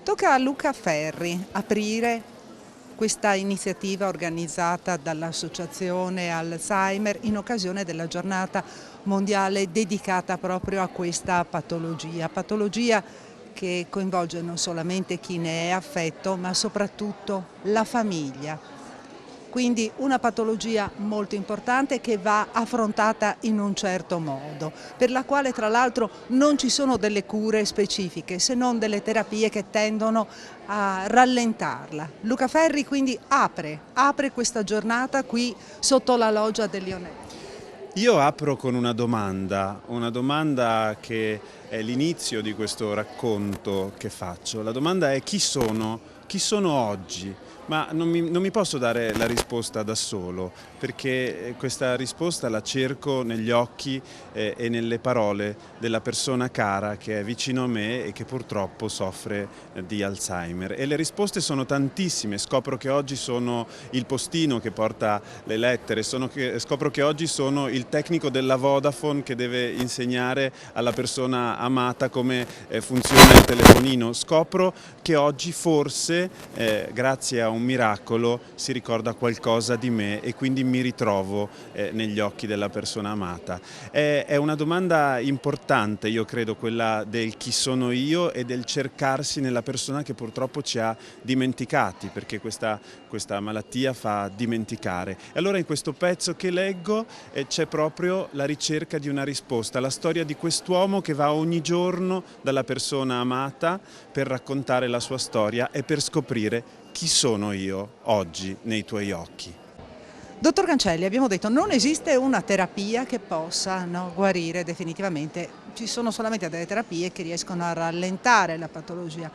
Tocca a Luca Ferri aprire questa iniziativa organizzata dall'Associazione Alzheimer in occasione della giornata mondiale dedicata proprio a questa patologia che coinvolge non solamente chi ne è affetto ma soprattutto la famiglia. Quindi una patologia molto importante che va affrontata in un certo modo, per la quale tra l'altro non ci sono delle cure specifiche, se non delle terapie che tendono a rallentarla. Luca Ferri quindi apre questa giornata qui sotto la loggia del Lionel. Io apro con una domanda che è l'inizio di questo racconto che faccio. La domanda è chi sono oggi? Ma non mi posso dare la risposta da solo, perché questa risposta la cerco negli occhi e nelle parole della persona cara che è vicino a me e che purtroppo soffre di Alzheimer. E le risposte sono tantissime. Scopro che oggi sono il postino che porta le lettere, scopro che oggi sono il tecnico della Vodafone che deve insegnare alla persona amata come funziona il telefonino. Scopro che oggi forse, grazie a un miracolo, si ricorda qualcosa di me e quindi mi ritrovo negli occhi della persona amata. È una domanda importante, io credo, quella del chi sono io e del cercarsi nella persona che purtroppo ci ha dimenticati, perché questa malattia fa dimenticare. E allora in questo pezzo che leggo c'è proprio la ricerca di una risposta, la storia di quest'uomo che va ogni giorno dalla persona amata per raccontare la sua storia e per scoprire chi sono io oggi nei tuoi occhi. Dottor Cancelli, abbiamo detto non esiste una terapia che possa guarire definitivamente, ci sono solamente delle terapie che riescono a rallentare la patologia,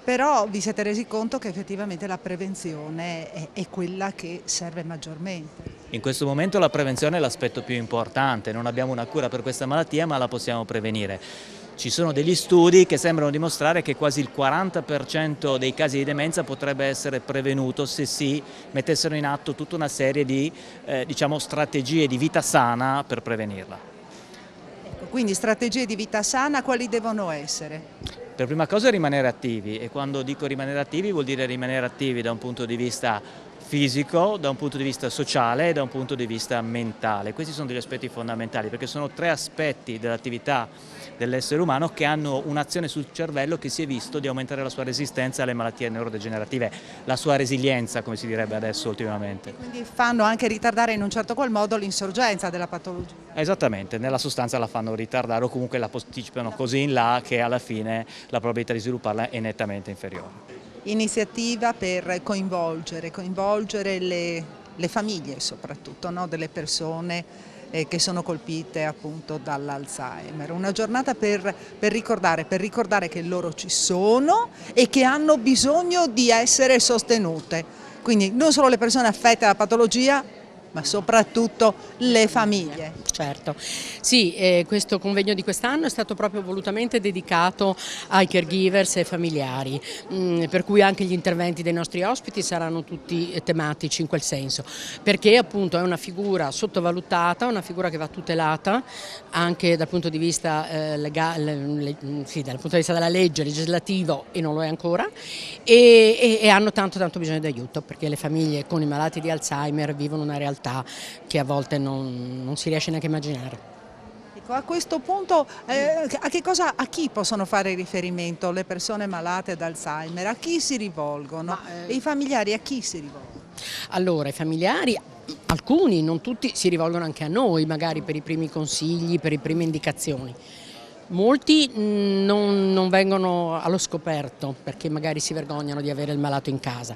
però vi siete resi conto che effettivamente la prevenzione è quella che serve maggiormente. In questo momento la prevenzione è l'aspetto più importante, non abbiamo una cura per questa malattia ma la possiamo prevenire. Ci sono degli studi che sembrano dimostrare che quasi il 40% dei casi di demenza potrebbe essere prevenuto se si mettessero in atto tutta una serie di strategie di vita sana per prevenirla. Ecco, quindi strategie di vita sana quali devono essere? Per prima cosa rimanere attivi, e quando dico rimanere attivi vuol dire rimanere attivi da un punto di vista fisico, da un punto di vista sociale e da un punto di vista mentale. Questi sono degli aspetti fondamentali perché sono tre aspetti dell'attività dell'essere umano che hanno un'azione sul cervello che si è visto di aumentare la sua resistenza alle malattie neurodegenerative, la sua resilienza, come si direbbe adesso ultimamente. Quindi fanno anche ritardare in un certo qual modo l'insorgenza della patologia. Esattamente, nella sostanza la fanno ritardare o comunque la posticipano così in là che alla fine la probabilità di svilupparla è nettamente inferiore. Iniziativa per coinvolgere le famiglie soprattutto, delle persone che sono colpite appunto dall'Alzheimer. Una giornata per ricordare che loro ci sono e che hanno bisogno di essere sostenute. Quindi non solo le persone affette dalla patologia, ma soprattutto le famiglie. Certo, sì, questo convegno di quest'anno è stato proprio volutamente dedicato ai caregivers e familiari, per cui anche gli interventi dei nostri ospiti saranno tutti tematici in quel senso, perché appunto è una figura sottovalutata, una figura che va tutelata anche dal punto di vista dal punto di vista della legge, legislativo, e non lo è ancora, e hanno tanto bisogno di aiuto, perché le famiglie con i malati di Alzheimer vivono una realtà che a volte non si riesce neanche a immaginare. Ecco, a questo punto a chi possono fare riferimento le persone malate d'Alzheimer? A chi si rivolgono? E i familiari a chi si rivolgono? Allora, i familiari, alcuni, non tutti, si rivolgono anche a noi, magari per i primi consigli, per le prime indicazioni. Molti non vengono allo scoperto perché magari si vergognano di avere il malato in casa.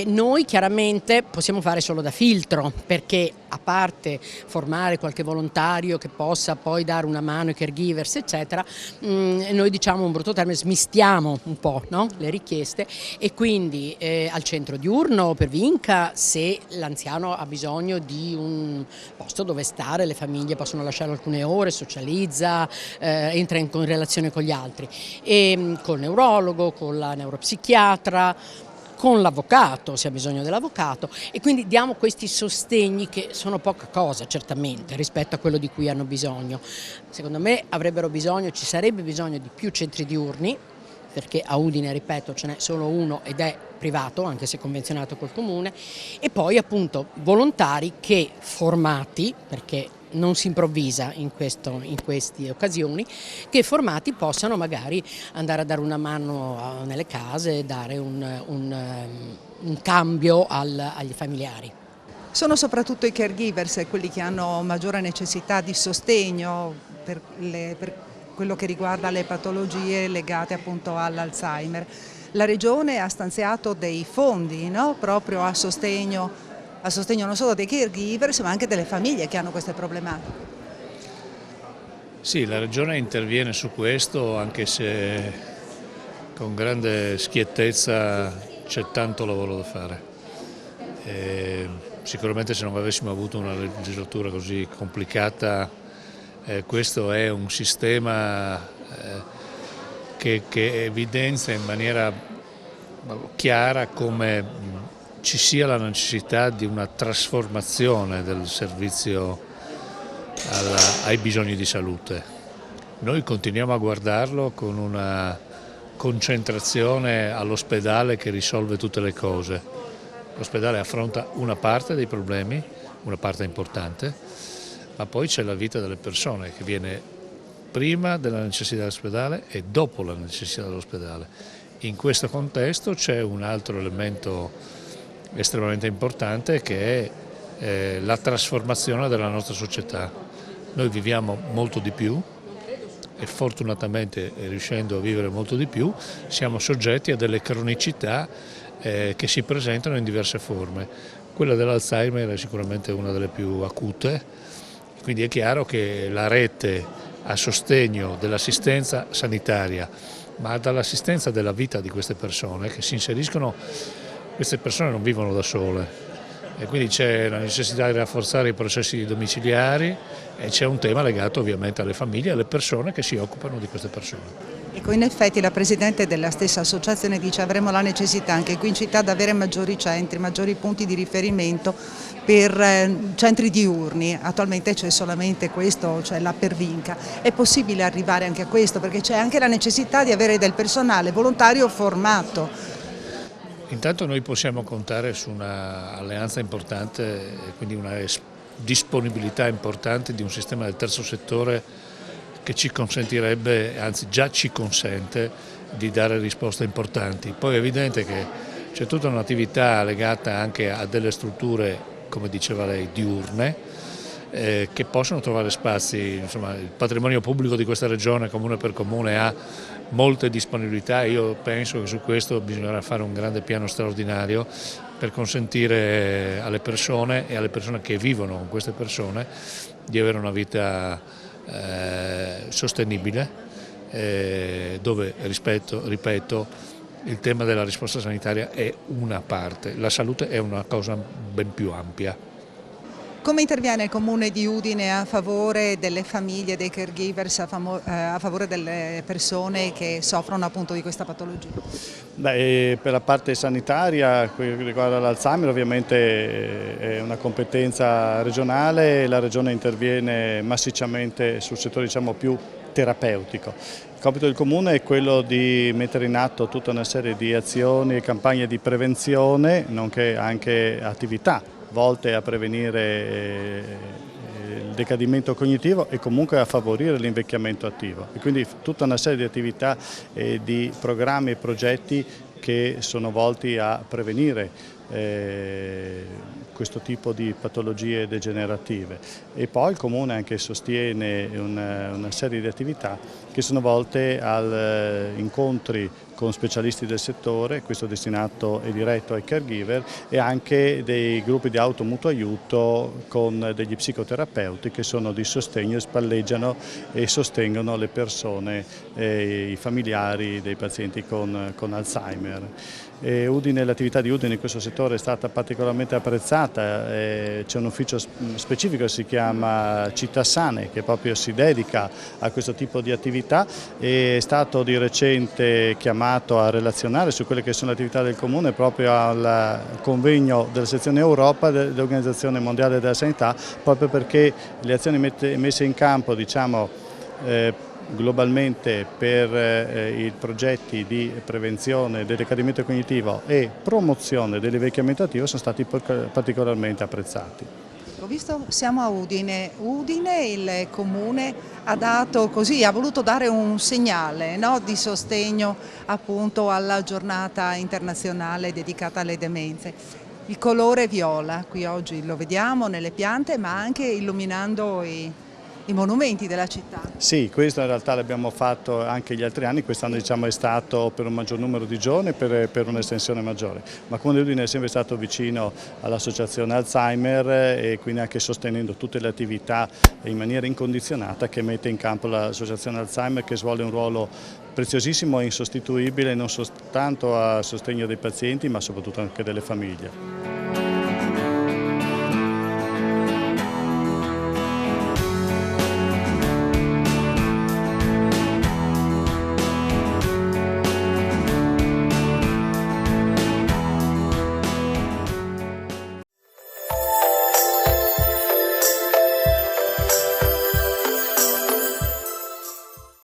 Noi chiaramente possiamo fare solo da filtro, perché a parte formare qualche volontario che possa poi dare una mano ai caregivers eccetera, noi diciamo un brutto termine, smistiamo un po', no? Le richieste, e quindi al centro diurno per Vinca, se l'anziano ha bisogno di un posto dove stare, le famiglie possono lasciare alcune ore, socializza, entra in relazione con gli altri, e col neurologo, con la neuropsichiatra, con l'avvocato se ha bisogno dell'avvocato, e quindi diamo questi sostegni che sono poca cosa certamente rispetto a quello di cui hanno bisogno. Secondo me ci sarebbe bisogno di più centri diurni, perché a Udine, ripeto, ce n'è solo uno ed è privato, anche se convenzionato col comune, e poi appunto volontari che formati, perché non si improvvisa in queste occasioni, che formati possano magari andare a dare una mano nelle case, dare un cambio agli familiari. Sono soprattutto i caregivers quelli che hanno maggiore necessità di sostegno per quello che riguarda le patologie legate appunto all'Alzheimer. La Regione ha stanziato dei fondi, no? Proprio a sostegno non solo dei caregivers ma anche delle famiglie che hanno queste problematiche. Sì, la Regione interviene su questo, anche se con grande schiettezza c'è tanto lavoro da fare. Sicuramente se non avessimo avuto una legislatura così complicata, questo è un sistema che evidenzia in maniera chiara come ci sia la necessità di una trasformazione del servizio ai bisogni di salute. Noi continuiamo a guardarlo con una concentrazione all'ospedale che risolve tutte le cose. L'ospedale affronta una parte dei problemi, una parte importante, ma poi c'è la vita delle persone che viene prima della necessità dell'ospedale e dopo la necessità dell'ospedale. In questo contesto c'è un altro elemento estremamente importante che è la trasformazione della nostra società. Noi viviamo molto di più e fortunatamente riuscendo a vivere molto di più siamo soggetti a delle cronicità che si presentano in diverse forme. Quella dell'Alzheimer è sicuramente una delle più acute, quindi è chiaro che la rete a sostegno dell'assistenza sanitaria, ma dall'assistenza della vita di queste persone che si inseriscono, queste persone non vivono da sole e quindi c'è la necessità di rafforzare i processi domiciliari e c'è un tema legato ovviamente alle famiglie e alle persone che si occupano di queste persone. Ecco, in effetti la Presidente della stessa associazione dice avremo la necessità anche qui in città di avere maggiori centri, maggiori punti di riferimento per centri diurni. Attualmente c'è solamente questo, cioè la Pervinca. È possibile arrivare anche a questo perché c'è anche la necessità di avere del personale volontario formato. Intanto noi possiamo contare su un'alleanza importante e quindi una disponibilità importante di un sistema del terzo settore che ci consentirebbe, anzi già ci consente, di dare risposte importanti. Poi è evidente che c'è tutta un'attività legata anche a delle strutture, come diceva lei, diurne, che possono trovare spazi. Insomma, il patrimonio pubblico di questa regione, comune per comune, ha molte disponibilità. Io penso che su questo bisognerà fare un grande piano straordinario per consentire alle persone e alle persone che vivono con queste persone di avere una vita sostenibile, dove, ripeto, il tema della risposta sanitaria è una parte, la salute è una cosa ben più ampia. Come interviene il Comune di Udine a favore delle famiglie, dei caregivers, a favore delle persone che soffrono appunto di questa patologia? Beh, per la parte sanitaria, quello che riguarda l'Alzheimer, ovviamente è una competenza regionale e la Regione interviene massicciamente sul settore, diciamo, più terapeutico. Il compito del Comune è quello di mettere in atto tutta una serie di azioni e campagne di prevenzione, nonché anche attività volte a prevenire il decadimento cognitivo e comunque a favorire l'invecchiamento attivo. E quindi tutta una serie di attività e di programmi e progetti che sono volti a prevenire questo tipo di patologie degenerative. E poi il Comune anche sostiene una serie di attività che sono volte agli incontri con specialisti del settore, questo destinato e diretto ai caregiver, e anche dei gruppi di automutuo aiuto con degli psicoterapeuti che sono di sostegno, spalleggiano e sostengono le persone e i familiari dei pazienti con Alzheimer. Udine, l'attività di Udine in questo settore è stata particolarmente apprezzata, c'è un ufficio specifico che si chiama Città Sane che proprio si dedica a questo tipo di attività e è stato di recente chiamato a relazionare su quelle che sono le attività del Comune proprio al convegno della sezione Europa dell'Organizzazione Mondiale della Sanità, proprio perché le azioni messe in campo, diciamo, globalmente per i progetti di prevenzione del decadimento cognitivo e promozione dell'invecchiamento attivo sono stati particolarmente apprezzati. Ho visto, siamo a Udine. Udine, il comune ha voluto dare un segnale, no, di sostegno appunto alla giornata internazionale dedicata alle demenze. Il colore viola, qui oggi lo vediamo nelle piante, ma anche illuminando i monumenti della città. Sì, questo in realtà l'abbiamo fatto anche gli altri anni, quest'anno diciamo è stato per un maggior numero di giorni e per un'estensione maggiore, ma Comune Udine è sempre stato vicino all'associazione Alzheimer e quindi anche sostenendo tutte le attività in maniera incondizionata che mette in campo l'associazione Alzheimer, che svolge un ruolo preziosissimo e insostituibile non soltanto a sostegno dei pazienti ma soprattutto anche delle famiglie.